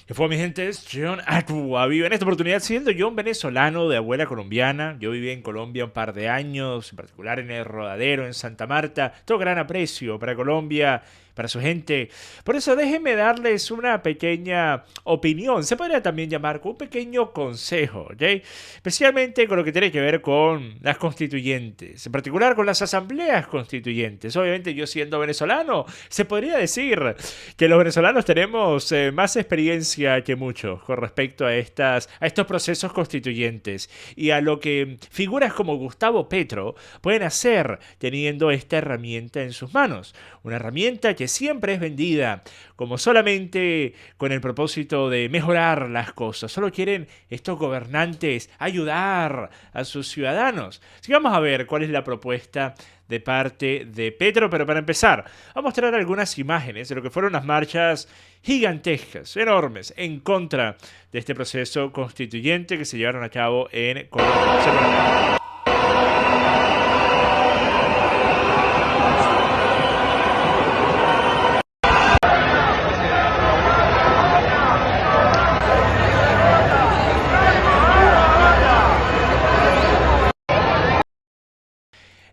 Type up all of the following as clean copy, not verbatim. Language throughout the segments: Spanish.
¿Qué fue, mi gente? Es John Vivo en esta oportunidad siendo yo un venezolano de abuela colombiana. Yo viví en Colombia un par de años, en particular en el Rodadero, en Santa Marta. Tengo gran aprecio para Colombia, para su gente. Por eso déjenme darles una pequeña opinión. Se podría también llamar como un pequeño consejo, ¿ok? Especialmente con lo que tiene que ver con las constituyentes, en particular con las asambleas constituyentes. Obviamente yo siendo venezolano, se podría decir que los venezolanos tenemos más experiencia que muchos con respecto a estos procesos constituyentes y a lo que figuras como Gustavo Petro pueden hacer teniendo esta herramienta en sus manos. Una herramienta que siempre es vendida como solamente con el propósito de mejorar las cosas. Solo quieren estos gobernantes ayudar a sus ciudadanos. Así que vamos a ver cuál es la propuesta de parte de Petro, pero para empezar, a mostrar algunas imágenes de lo que fueron las marchas gigantescas, enormes, en contra de este proceso constituyente que se llevaron a cabo en Colombia.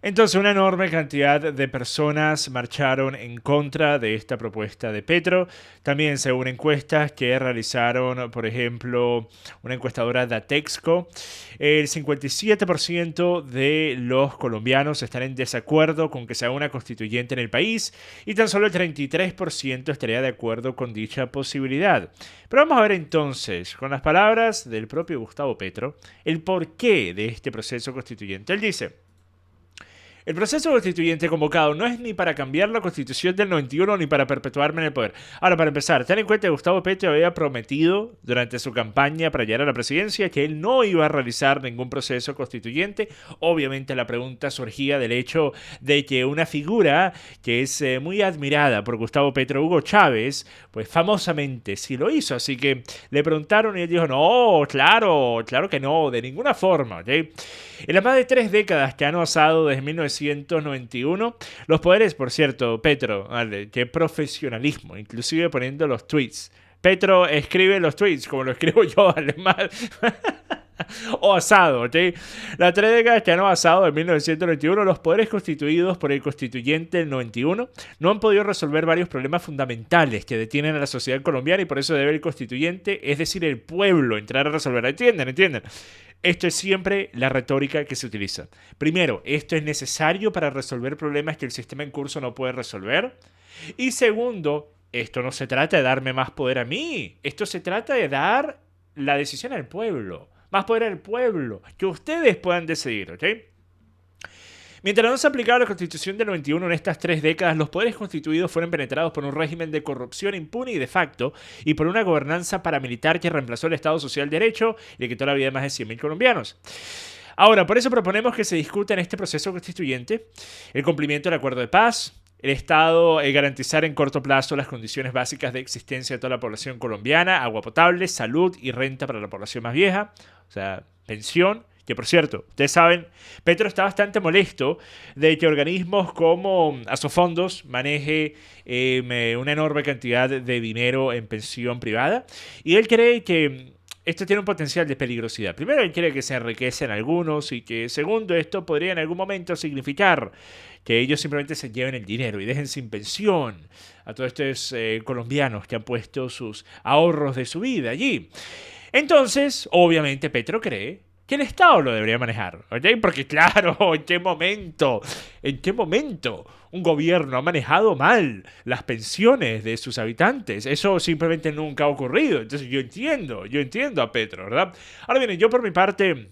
Entonces, una enorme cantidad de personas marcharon en contra de esta propuesta de Petro. También, según encuestas que realizaron, por ejemplo, una encuestadora Datexco, el 57% de los colombianos están en desacuerdo con que se haga una constituyente en el país y tan solo el 33% estaría de acuerdo con dicha posibilidad. Pero vamos a ver entonces, con las palabras del propio Gustavo Petro, el porqué de este proceso constituyente. Él dice: el proceso constituyente convocado no es ni para cambiar la constitución del 91 ni para perpetuarme en el poder. Ahora, para empezar, ten en cuenta que Gustavo Petro había prometido durante su campaña para llegar a la presidencia que él no iba a realizar ningún proceso constituyente. Obviamente la pregunta surgía del hecho de que una figura que es muy admirada por Gustavo Petro, Hugo Chávez, pues famosamente sí lo hizo. Así que le preguntaron y él dijo: no, claro, claro que no, de ninguna forma, ¿ok? En las más de 3 décadas que han pasado desde 1991, los poderes, por cierto, Petro, vale, qué profesionalismo, inclusive poniendo los tweets. Petro escribe los tweets como lo escribo yo, además. O asado, ¿ok? Las 3 décadas que han pasado en 1991, los poderes constituidos por el constituyente del 91 no han podido resolver varios problemas fundamentales que detienen a la sociedad colombiana y por eso debe el constituyente, es decir, el pueblo, entrar a resolver. ¿Entienden? ¿Entienden? Esto es siempre la retórica que se utiliza. Primero, esto es necesario para resolver problemas que el sistema en curso no puede resolver. Y segundo, esto no se trata de darme más poder a mí. Esto se trata de dar la decisión al pueblo. Más poder al pueblo. Que ustedes puedan decidir, ¿ok? Mientras no se aplicaba la Constitución del 91 en estas 3 décadas, los poderes constituidos fueron penetrados por un régimen de corrupción impune y de facto y por una gobernanza paramilitar que reemplazó el Estado Social de Derecho y le quitó la vida a más de 100.000 colombianos. Ahora, por eso proponemos que se discuta en este proceso constituyente el cumplimiento del acuerdo de paz, el Estado garantizar en corto plazo las condiciones básicas de existencia de toda la población colombiana: agua potable, salud y renta para la población más vieja, o sea, pensión. Que por cierto, ustedes saben, Petro está bastante molesto de que organismos como Asofondos maneje una enorme cantidad de dinero en pensión privada. Y él cree que esto tiene un potencial de peligrosidad. Primero, él cree que se enriquecen algunos y que, segundo, esto podría en algún momento significar que ellos simplemente se lleven el dinero y dejen sin pensión a todos estos colombianos que han puesto sus ahorros de su vida allí. Entonces, obviamente, Petro cree que el Estado lo debería manejar, ¿ok? Porque claro, en qué momento un gobierno ha manejado mal las pensiones de sus habitantes? Eso simplemente nunca ha ocurrido. Entonces yo entiendo a Petro, ¿verdad? Ahora bien, yo por mi parte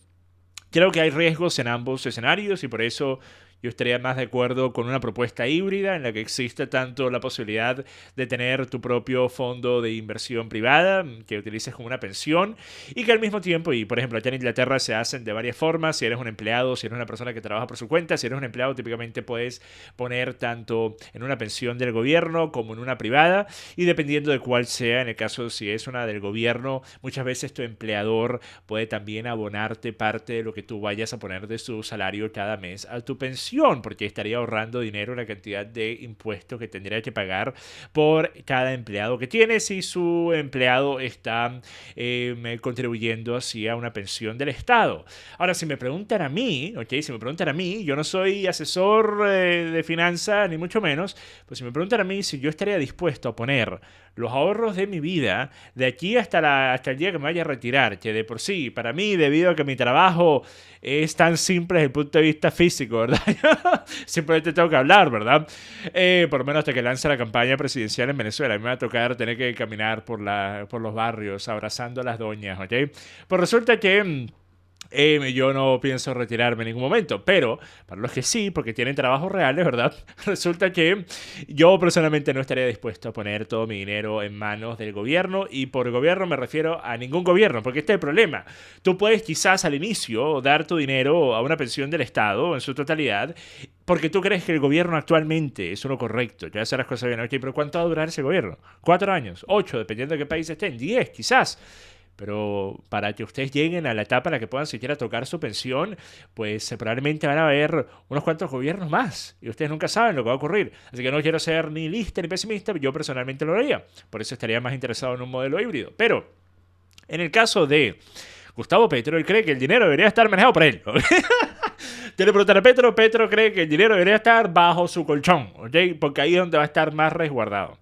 creo que hay riesgos en ambos escenarios y por eso yo estaría más de acuerdo con una propuesta híbrida en la que exista tanto la posibilidad de tener tu propio fondo de inversión privada que utilices como una pensión y que al mismo tiempo, y por ejemplo allá en Inglaterra se hacen de varias formas: si eres un empleado, si eres una persona que trabaja por su cuenta, si eres un empleado típicamente puedes poner tanto en una pensión del gobierno como en una privada y dependiendo de cuál sea, en el caso si es una del gobierno, muchas veces tu empleador puede también abonarte parte de lo que tú vayas a poner de su salario cada mes a tu pensión. inversión, porque estaría ahorrando dinero, una cantidad de impuestos que tendría que pagar por cada empleado que tiene si su empleado está contribuyendo hacia una pensión del Estado. Ahora, si me preguntan a mí, si me preguntan a mí, yo no soy asesor de finanzas, ni mucho menos, pues si me preguntan a mí si yo estaría dispuesto a poner los ahorros de mi vida de aquí hasta el día que me vaya a retirar, que de por sí, para mí, debido a que mi trabajo es tan simple desde el punto de vista físico, ¿verdad? Simplemente tengo que hablar, ¿verdad? Por lo menos hasta que lance la campaña presidencial en Venezuela. A mí me va a tocar tener que caminar por los barrios abrazando a las doñas, ¿ok? Pues resulta que yo no pienso retirarme en ningún momento, pero para los que sí, porque tienen trabajos reales, ¿verdad? Resulta que yo personalmente no estaría dispuesto a poner todo mi dinero en manos del gobierno, y por gobierno me refiero a ningún gobierno, porque este es el problema. Tú puedes quizás al inicio dar tu dinero a una pensión del Estado en su totalidad, porque tú crees que el gobierno actualmente es uno correcto, que hace las cosas bien, ok, pero ¿cuánto va a durar ese gobierno? 4 años, 8, dependiendo de qué país estén, 10 quizás. Pero para que ustedes lleguen a la etapa en la que puedan siquiera tocar su pensión, pues probablemente van a haber unos cuantos gobiernos más. Y ustedes nunca saben lo que va a ocurrir. Así que no quiero ser ni lista ni pesimista, yo personalmente lo haría. Por eso estaría más interesado en un modelo híbrido. Pero en el caso de Gustavo Petro, él cree que el dinero debería estar manejado por él. Te le preguntan a Petro, Petro cree que el dinero debería estar bajo su colchón, ¿ok? Porque ahí es donde va a estar más resguardado.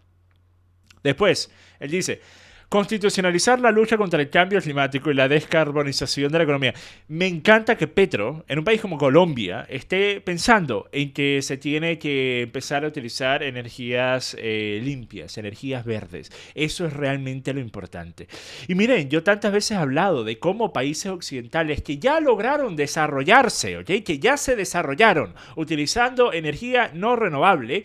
Después, él dice: constitucionalizar la lucha contra el cambio climático y la descarbonización de la economía. Me encanta que Petro, en un país como Colombia, esté pensando en que se tiene que empezar a utilizar energías limpias, energías verdes. Eso es realmente lo importante. Y miren, yo tantas veces he hablado de cómo países occidentales que ya lograron desarrollarse, ¿ok? Que ya se desarrollaron utilizando energía no renovable,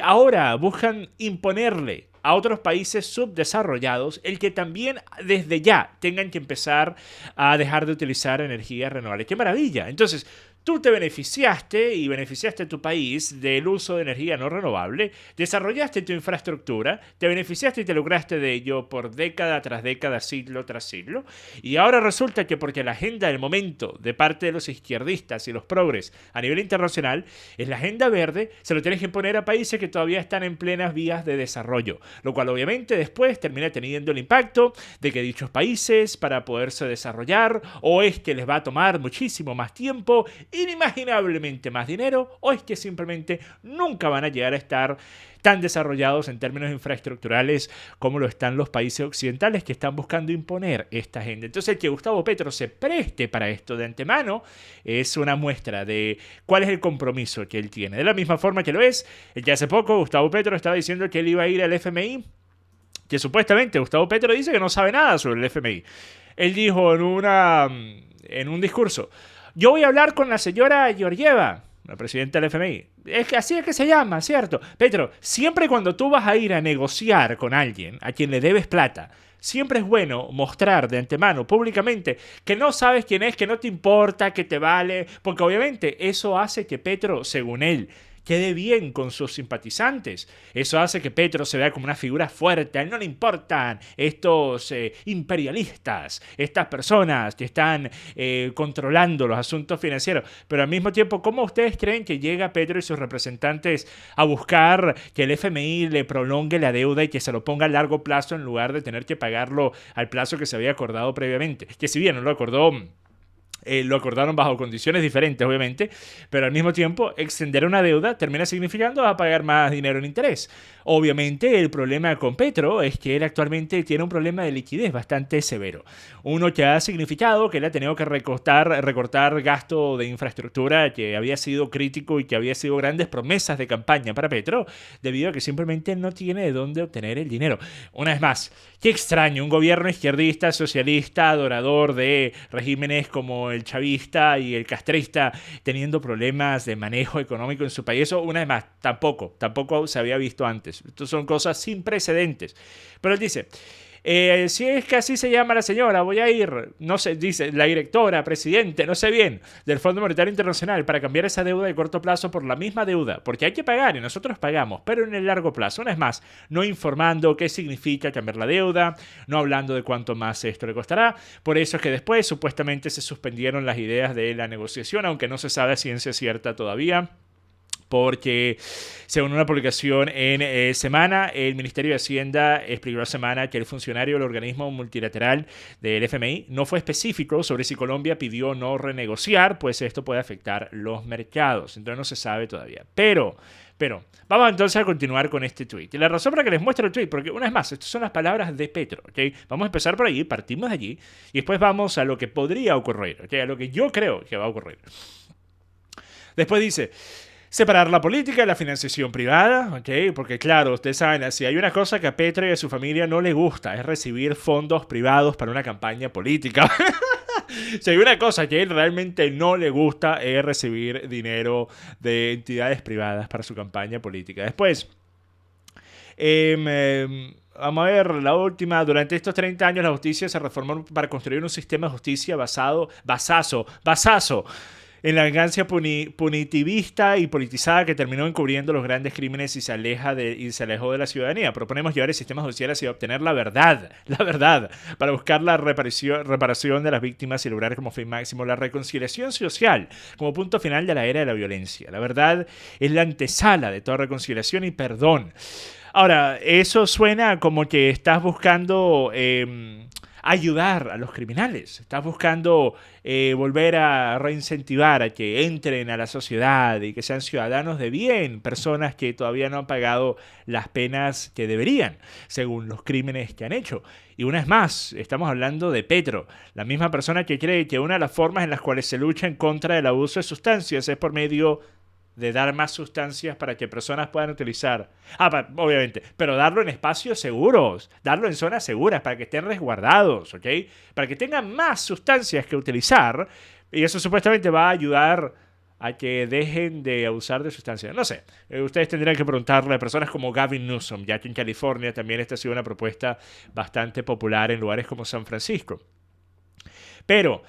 ahora buscan imponerle a otros países subdesarrollados el que también desde ya tengan que empezar a dejar de utilizar energías renovables. ¡Qué maravilla! Entonces, tú te beneficiaste y beneficiaste a tu país del uso de energía no renovable, desarrollaste tu infraestructura, te beneficiaste y te lucraste de ello por década tras década, siglo tras siglo, y ahora resulta que porque la agenda del momento de parte de los izquierdistas y los progres a nivel internacional es la agenda verde, se lo tienes que imponer a países que todavía están en plenas vías de desarrollo, lo cual obviamente después termina teniendo el impacto de que dichos países, para poderse desarrollar, o es que les va a tomar muchísimo más tiempo, inimaginablemente más dinero, o es que simplemente nunca van a llegar a estar tan desarrollados en términos infraestructurales como lo están los países occidentales que están buscando imponer esta agenda. Entonces, el que Gustavo Petro se preste para esto de antemano es una muestra de cuál es el compromiso que él tiene. De la misma forma que lo es el que hace poco Gustavo Petro estaba diciendo que él iba a ir al FMI, que supuestamente Gustavo Petro dice que no sabe nada sobre el FMI. Él dijo en un discurso: yo voy a hablar con la señora Georgieva, la presidenta del FMI. Es que así es que se llama, ¿cierto? Petro, siempre cuando tú vas a ir a negociar con alguien a quien le debes plata, siempre es bueno mostrar de antemano, públicamente, que no sabes quién es, que no te importa, que te vale, porque obviamente eso hace que Petro, según él, quede bien con sus simpatizantes. Eso hace que Petro se vea como una figura fuerte. A él no le importan estos imperialistas, estas personas que están controlando los asuntos financieros. Pero al mismo tiempo, ¿cómo ustedes creen que llega Petro y sus representantes a buscar que el FMI le prolongue la deuda y que se lo ponga a largo plazo en lugar de tener que pagarlo al plazo que se había acordado previamente? Que si bien no lo acordó... lo acordaron bajo condiciones diferentes, obviamente, pero al mismo tiempo extender una deuda termina significando a pagar más dinero en interés. Obviamente el problema con Petro es que él actualmente tiene un problema de liquidez bastante severo. Uno que ha significado que él ha tenido que recortar gasto de infraestructura que había sido crítico y que había sido grandes promesas de campaña para Petro, debido a que simplemente no tiene de dónde obtener el dinero. Una vez más, qué extraño, un gobierno izquierdista, socialista, adorador de regímenes como el chavista y el castrista, teniendo problemas de manejo económico en su país. Eso, una vez más, tampoco se había visto antes. Estas son cosas sin precedentes. Pero él dice: Si es que así se llama la señora, voy a ir, no sé, dice la directora, presidente, no sé bien, del Fondo Monetario Internacional para cambiar esa deuda de corto plazo por la misma deuda, porque hay que pagar y nosotros pagamos, pero en el largo plazo. Una vez más, no informando qué significa cambiar la deuda, no hablando de cuánto más esto le costará. Por eso es que después supuestamente se suspendieron las ideas de la negociación, aunque no se sabe a ciencia cierta todavía. Porque según una publicación en Semana, el Ministerio de Hacienda explicó la semana que el funcionario del organismo multilateral del FMI no fue específico sobre si Colombia pidió no renegociar, pues esto puede afectar los mercados. Entonces no se sabe todavía. Pero, vamos entonces a continuar con este tweet. Y la razón para que les muestro el tweet, porque una vez más, estas son las palabras de Petro, ¿ok? Vamos a empezar por allí, partimos de allí, y después vamos a lo que podría ocurrir, ¿ok? A lo que yo creo que va a ocurrir. Después dice: separar la política de la financiación privada, ¿ok? Porque claro, ustedes saben, si hay una cosa que a Petro y a su familia no le gusta, es recibir fondos privados para una campaña política. Si hay una cosa que a él realmente no le gusta, es recibir dinero de entidades privadas para su campaña política. Después, vamos a ver, la última. Durante estos 30 años la justicia se reformó para construir un sistema de justicia basazo en la venganza punitivista y politizada que terminó encubriendo los grandes crímenes y se alejó de la ciudadanía. Proponemos llevar el sistema judicial hacia obtener la verdad, para buscar la reparación de las víctimas y lograr como fin máximo la reconciliación social como punto final de la era de la violencia. La verdad es la antesala de toda reconciliación y perdón. Ahora, eso suena como que estás buscando ayudar a los criminales. Estás buscando volver a reincentivar a que entren a la sociedad y que sean ciudadanos de bien, personas que todavía no han pagado las penas que deberían, según los crímenes que han hecho. Y una vez más, estamos hablando de Petro, la misma persona que cree que una de las formas en las cuales se lucha en contra del abuso de sustancias es por medio de dar más sustancias para que personas puedan utilizar. Obviamente, pero darlo en espacios seguros, darlo en zonas seguras para que estén resguardados, ¿ok? Para que tengan más sustancias que utilizar, y eso supuestamente va a ayudar a que dejen de abusar de sustancias. No sé, ustedes tendrían que preguntarle a personas como Gavin Newsom, ya que en California también esta ha sido una propuesta bastante popular en lugares como San Francisco. Pero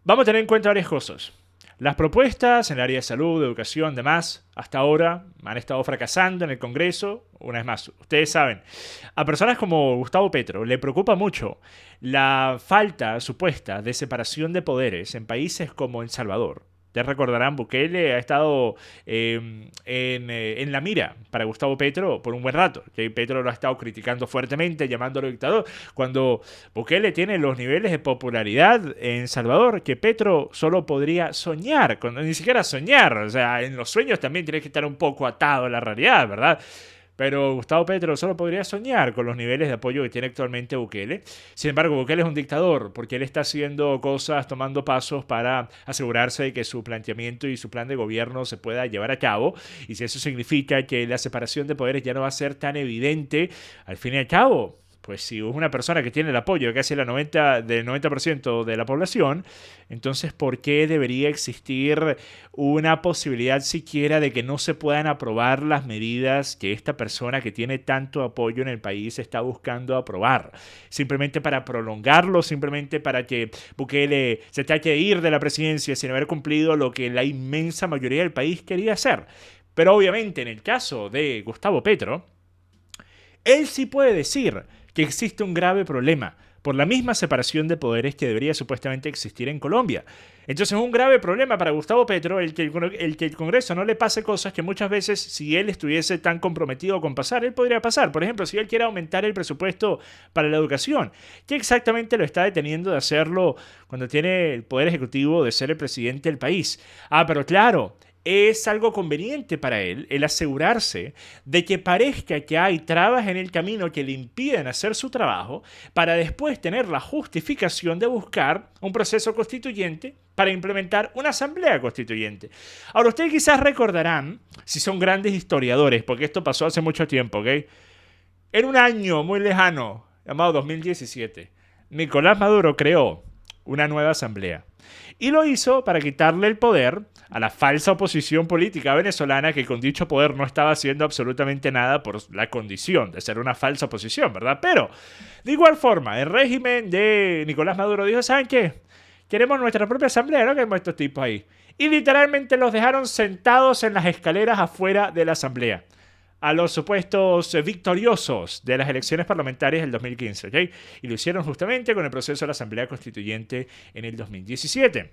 vamos a tener en cuenta varias cosas. Las propuestas en el área de salud, de educación, demás, hasta ahora han estado fracasando en el Congreso. Una vez más, ustedes saben, a personas como Gustavo Petro le preocupa mucho la falta supuesta de separación de poderes en países como El Salvador. Ustedes recordarán, Bukele ha estado en la mira para Gustavo Petro por un buen rato. Que Petro lo ha estado criticando fuertemente, llamándolo dictador. Cuando Bukele tiene los niveles de popularidad en Salvador que Petro solo podría soñar, ni siquiera soñar. O sea, en los sueños también tiene que estar un poco atado a la realidad, ¿verdad? Pero Gustavo Petro solo podría soñar con los niveles de apoyo que tiene actualmente Bukele. Sin embargo, Bukele es un dictador porque él está haciendo cosas, tomando pasos para asegurarse de que su planteamiento y su plan de gobierno se pueda llevar a cabo. Y si eso significa que la separación de poderes ya no va a ser tan evidente, al fin y al cabo, pues si es una persona que tiene el apoyo de casi del 90% de la población, entonces ¿por qué debería existir una posibilidad siquiera de que no se puedan aprobar las medidas que esta persona que tiene tanto apoyo en el país está buscando aprobar? Simplemente para prolongarlo, simplemente para que Bukele se tenga que ir de la presidencia sin haber cumplido lo que la inmensa mayoría del país quería hacer. Pero obviamente en el caso de Gustavo Petro, él sí puede decir que existe un grave problema por la misma separación de poderes que debería supuestamente existir en Colombia. Entonces es un grave problema para Gustavo Petro el que el Congreso no le pase cosas que muchas veces, si él estuviese tan comprometido con pasar, él podría pasar. Por ejemplo, si él quiere aumentar el presupuesto para la educación, ¿qué exactamente lo está deteniendo de hacerlo cuando tiene el poder ejecutivo de ser el presidente del país? Pero claro, es algo conveniente para él el asegurarse de que parezca que hay trabas en el camino que le impiden hacer su trabajo para después tener la justificación de buscar un proceso constituyente para implementar una asamblea constituyente. Ahora, ustedes quizás recordarán, si son grandes historiadores, porque esto pasó hace mucho tiempo, ¿ok? En un año muy lejano, llamado 2017, Nicolás Maduro creó una nueva asamblea. Y lo hizo para quitarle el poder a la falsa oposición política venezolana que con dicho poder no estaba haciendo absolutamente nada por la condición de ser una falsa oposición, ¿verdad? Pero, de igual forma, el régimen de Nicolás Maduro dijo, ¿saben qué? Queremos nuestra propia asamblea, no queremos estos tipos ahí. Y literalmente los dejaron sentados en las escaleras afuera de la asamblea, a los supuestos victoriosos de las elecciones parlamentarias del 2015, ¿ok? Y lo hicieron justamente con el proceso de la Asamblea Constituyente en el 2017.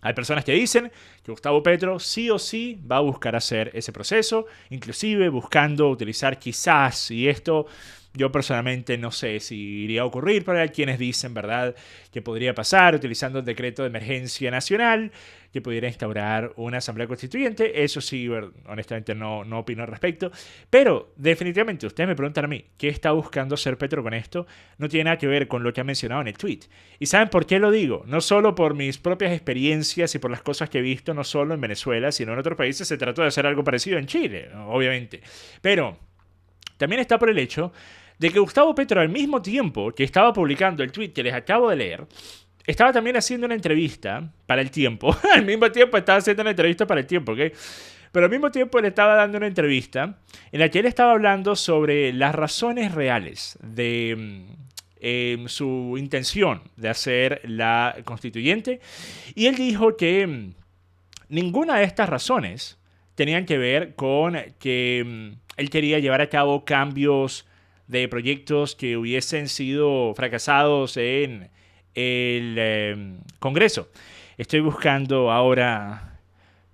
Hay personas que dicen que Gustavo Petro sí o sí va a buscar hacer ese proceso, inclusive buscando utilizar quizás, y esto yo personalmente no sé si iría a ocurrir, pero hay quienes dicen, ¿verdad?, que podría pasar utilizando el decreto de emergencia nacional, que pudiera instaurar una asamblea constituyente. Eso sí, honestamente no opino al respecto. Pero definitivamente, ustedes me preguntan a mí, ¿qué está buscando hacer Petro con esto? No tiene nada que ver con lo que ha mencionado en el tweet. ¿Y saben por qué lo digo? No solo por mis propias experiencias y por las cosas que he visto, no solo en Venezuela, sino en otros países. Se trató de hacer algo parecido en Chile, obviamente. Pero también está por el hecho de que Gustavo Petro, al mismo tiempo que estaba publicando el tweet que les acabo de leer, estaba también haciendo una entrevista para El Tiempo. Al mismo tiempo estaba haciendo una entrevista para El Tiempo, ¿ok? Pero al mismo tiempo le estaba dando una entrevista en la que él estaba hablando sobre las razones reales de su intención de hacer la constituyente. Y él dijo que ninguna de estas razones tenían que ver con que él quería llevar a cabo cambios de proyectos que hubiesen sido fracasados en el Congreso. Estoy buscando ahora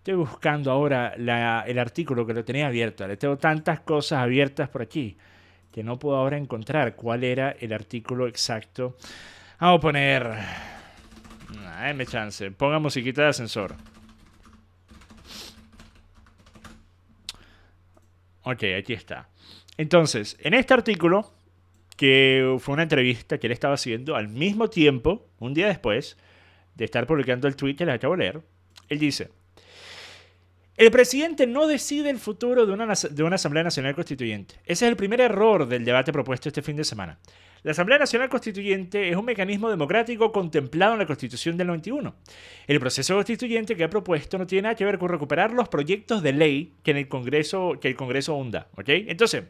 el artículo que lo tenía abierto. Le tengo tantas cosas abiertas por aquí que no puedo ahora encontrar cuál era el artículo exacto. Vamos a poner... Dame chance. Ponga musiquita de ascensor. Ok, aquí está. Entonces, en este artículo, que fue una entrevista que él estaba haciendo al mismo tiempo, un día después de estar publicando el tweet que les acabo de leer, él dice: el presidente no decide el futuro de una Asamblea Nacional Constituyente. Ese es el primer error del debate propuesto este fin de semana. La Asamblea Nacional Constituyente es un mecanismo democrático contemplado en la Constitución del 91. El proceso constituyente que ha propuesto no tiene nada que ver con recuperar los proyectos de ley que el Congreso hunda, ¿ok? Entonces,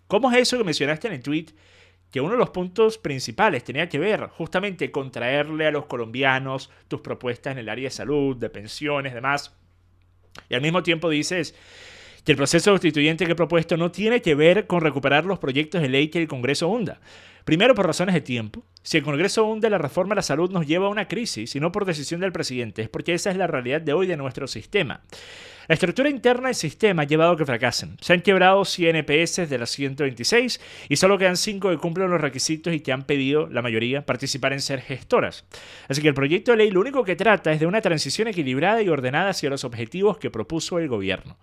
¿cómo es eso que mencionaste en el tweet? Que uno de los puntos principales tenía que ver justamente con traerle a los colombianos tus propuestas en el área de salud, de pensiones, demás. Y al mismo tiempo dices que el proceso constituyente que he propuesto no tiene que ver con recuperar los proyectos de ley que el Congreso hunda. Primero, por razones de tiempo. Si el Congreso hunde, la reforma a la salud nos lleva a una crisis, y no por decisión del presidente. Es porque esa es la realidad de hoy de nuestro sistema. La estructura interna del sistema ha llevado a que fracasen. Se han quebrado 100 EPS de las 126 y solo quedan 5 que cumplen los requisitos y que han pedido, la mayoría, participar en ser gestoras. Así que el proyecto de ley lo único que trata es de una transición equilibrada y ordenada hacia los objetivos que propuso el gobierno.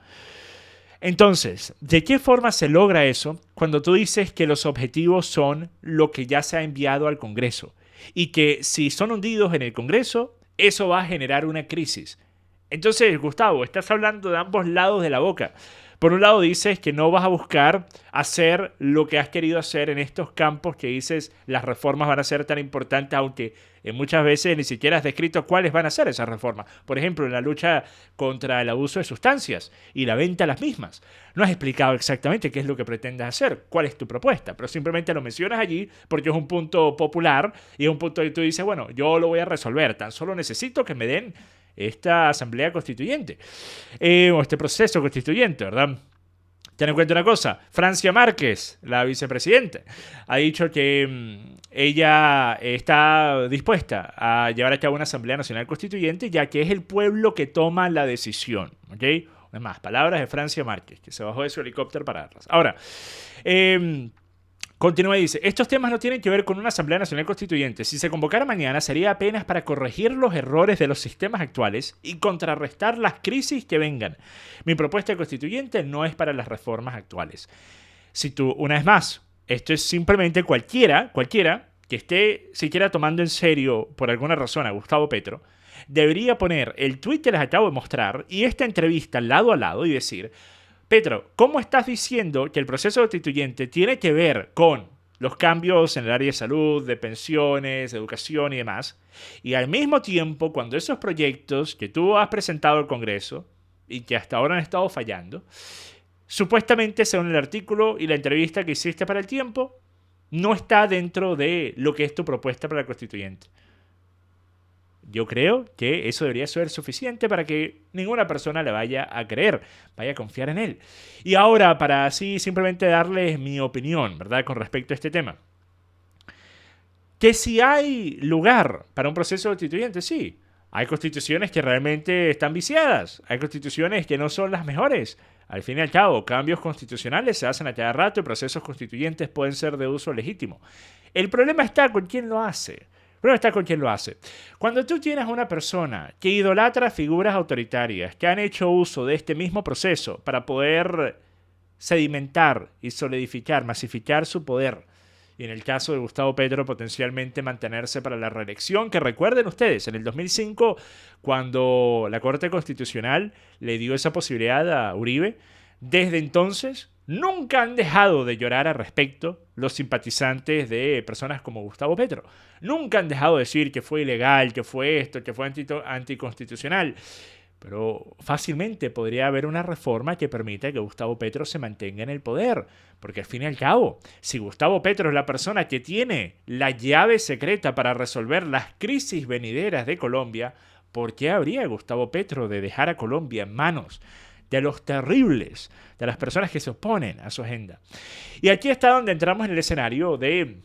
Entonces, ¿de qué forma se logra eso cuando tú dices que los objetivos son lo que ya se ha enviado al Congreso? Y que si son hundidos en el Congreso, eso va a generar una crisis. Entonces, Gustavo, estás hablando de ambos lados de la boca. Por un lado dices que no vas a buscar hacer lo que has querido hacer en estos campos que dices las reformas van a ser tan importantes, aunque muchas veces ni siquiera has descrito cuáles van a ser esas reformas. Por ejemplo, en la lucha contra el abuso de sustancias y la venta de las mismas. No has explicado exactamente qué es lo que pretendes hacer, cuál es tu propuesta, pero simplemente lo mencionas allí porque es un punto popular y es un punto que tú dices, bueno, yo lo voy a resolver, tan solo necesito que me den esta asamblea constituyente, o este proceso constituyente, ¿verdad? Ten en cuenta una cosa, Francia Márquez, la vicepresidenta, ha dicho que ella está dispuesta a llevar a cabo una asamblea nacional constituyente, ya que es el pueblo que toma la decisión, ¿ok? Una más, palabras de Francia Márquez, que se bajó de su helicóptero para darlas. Ahora, continúa y dice, estos temas no tienen que ver con una Asamblea Nacional Constituyente. Si se convocara mañana sería apenas para corregir los errores de los sistemas actuales y contrarrestar las crisis que vengan. Mi propuesta constituyente no es para las reformas actuales. Si tú, una vez más, esto es simplemente cualquiera que esté siquiera tomando en serio por alguna razón a Gustavo Petro, debería poner el tuit que les acabo de mostrar y esta entrevista lado a lado y decir... Petro, ¿cómo estás diciendo que el proceso constituyente tiene que ver con los cambios en el área de salud, de pensiones, de educación y demás. Y al mismo tiempo, cuando esos proyectos que tú has presentado al Congreso y que hasta ahora han estado fallando, supuestamente, según el artículo y la entrevista que hiciste para El Tiempo, no está dentro de lo que es tu propuesta para la constituyente. Yo creo que eso debería ser suficiente para que ninguna persona le vaya a creer, vaya a confiar en él. Y ahora, para así simplemente darles mi opinión, ¿verdad?, con respecto a este tema. Que si hay lugar para un proceso constituyente, sí. Hay constituciones que realmente están viciadas. Hay constituciones que no son las mejores. Al fin y al cabo, cambios constitucionales se hacen a cada rato y procesos constituyentes pueden ser de uso legítimo. El problema está con quién lo hace. Pero está con quien lo hace. Cuando tú tienes una persona que idolatra figuras autoritarias que han hecho uso de este mismo proceso para poder sedimentar y solidificar, masificar su poder, y en el caso de Gustavo Petro potencialmente mantenerse para la reelección, que recuerden ustedes, en el 2005, cuando la Corte Constitucional le dio esa posibilidad a Uribe, desde entonces nunca han dejado de llorar al respecto los simpatizantes de personas como Gustavo Petro. Nunca han dejado de decir que fue ilegal, que fue esto, que fue anticonstitucional. Pero fácilmente podría haber una reforma que permita que Gustavo Petro se mantenga en el poder. Porque al fin y al cabo, si Gustavo Petro es la persona que tiene la llave secreta para resolver las crisis venideras de Colombia, ¿por qué habría Gustavo Petro de dejar a Colombia en manos de los terribles, de las personas que se oponen a su agenda? Y aquí está donde entramos en el escenario de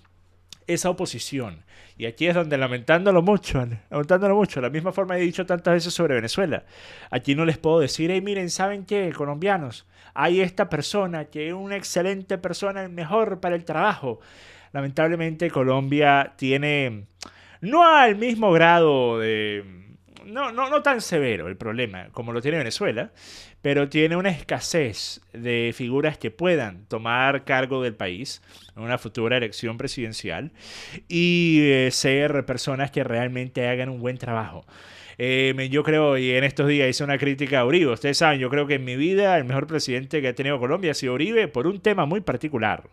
esa oposición. Y aquí es donde, lamentándolo mucho, la misma forma he dicho tantas veces sobre Venezuela, aquí no les puedo decir, hey, miren, ¿saben qué, colombianos? Hay esta persona que es una excelente persona, el mejor para el trabajo. Lamentablemente Colombia tiene, no al mismo grado de... No tan severo el problema como lo tiene Venezuela, pero tiene una escasez de figuras que puedan tomar cargo del país en una futura elección presidencial y ser personas que realmente hagan un buen trabajo. Yo creo, y en estos días hice una crítica a Uribe. Ustedes saben, yo creo que en mi vida el mejor presidente que ha tenido Colombia ha sido Uribe por un tema muy particular,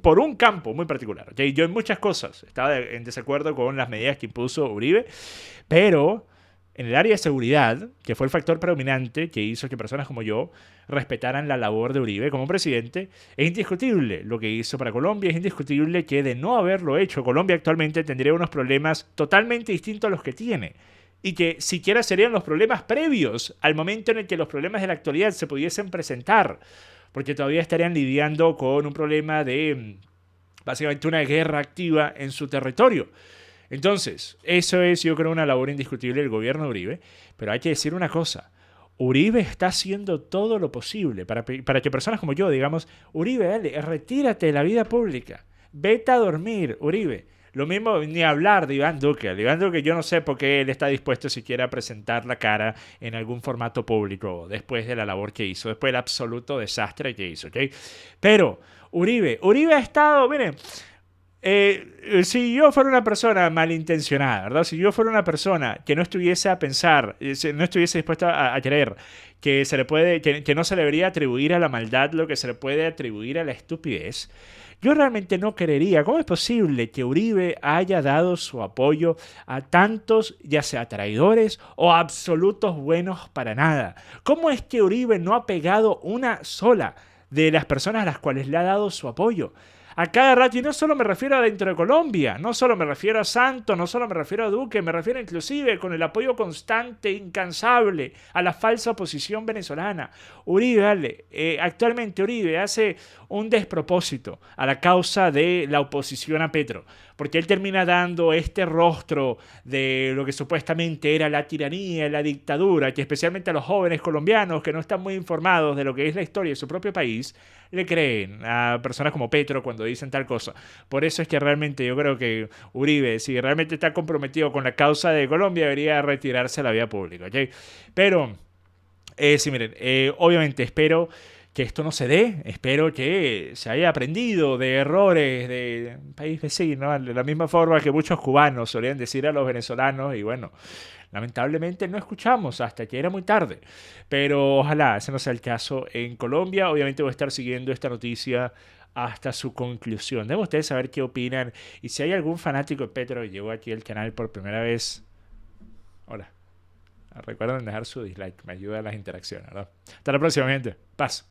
por un campo muy particular. ¿Okay? Yo en muchas cosas estaba en desacuerdo con las medidas que impuso Uribe, pero en el área de seguridad, que fue el factor predominante que hizo que personas como yo respetaran la labor de Uribe como presidente, es indiscutible lo que hizo para Colombia, es indiscutible que de no haberlo hecho, Colombia actualmente tendría unos problemas totalmente distintos a los que tiene. Y que siquiera serían los problemas previos al momento en el que los problemas de la actualidad se pudiesen presentar, porque todavía estarían lidiando con un problema de básicamente una guerra activa en su territorio. Entonces, eso es, yo creo, una labor indiscutible del gobierno de Uribe, pero hay que decir una cosa. Uribe está haciendo todo lo posible para que personas como yo digamos, Uribe, dale, retírate de la vida pública, vete a dormir, Uribe. Lo mismo ni hablar de Iván Duque. De Iván Duque yo no sé por qué él está dispuesto siquiera a presentar la cara en algún formato público después de la labor que hizo, después del absoluto desastre que hizo, ¿ok? Pero Uribe ha estado, miren... si yo fuera una persona malintencionada, ¿verdad? Si yo fuera una persona que no estuviese a pensar, no estuviese dispuesta a creer que que no se le debería atribuir a la maldad lo que se le puede atribuir a la estupidez, yo realmente no creería. ¿Cómo es posible que Uribe haya dado su apoyo a tantos, ya sea traidores o absolutos buenos para nada? ¿Cómo es que Uribe no ha pegado una sola de las personas a las cuales le ha dado su apoyo? A cada rato, y no solo me refiero a dentro de Colombia, no solo me refiero a Santos, no solo me refiero a Duque, me refiero inclusive con el apoyo constante, incansable a la falsa oposición venezolana. Uribe, actualmente Uribe hace un despropósito a la causa de la oposición a Petro, porque él termina dando este rostro de lo que supuestamente era la tiranía, la dictadura, que especialmente a los jóvenes colombianos que no están muy informados de lo que es la historia de su propio país, le creen a personas como Petro cuando dicen tal cosa. Por eso es que realmente yo creo que Uribe, si realmente está comprometido con la causa de Colombia, debería retirarse a la vida pública, ¿okay? Pero, sí, miren, obviamente espero que esto no se dé, espero que se haya aprendido de errores de un país vecino, ¿no? De la misma forma que muchos cubanos solían decir a los venezolanos, y bueno, lamentablemente no escuchamos hasta que era muy tarde, pero ojalá ese no sea el caso en Colombia. Obviamente voy a estar siguiendo esta noticia hasta su conclusión. Deben ustedes saber qué opinan. Y si hay algún fanático de Petro que llegó aquí al canal por primera vez, hola. Recuerden dejar su dislike, me ayuda a las interacciones, ¿verdad? Hasta la próxima, gente. Paz.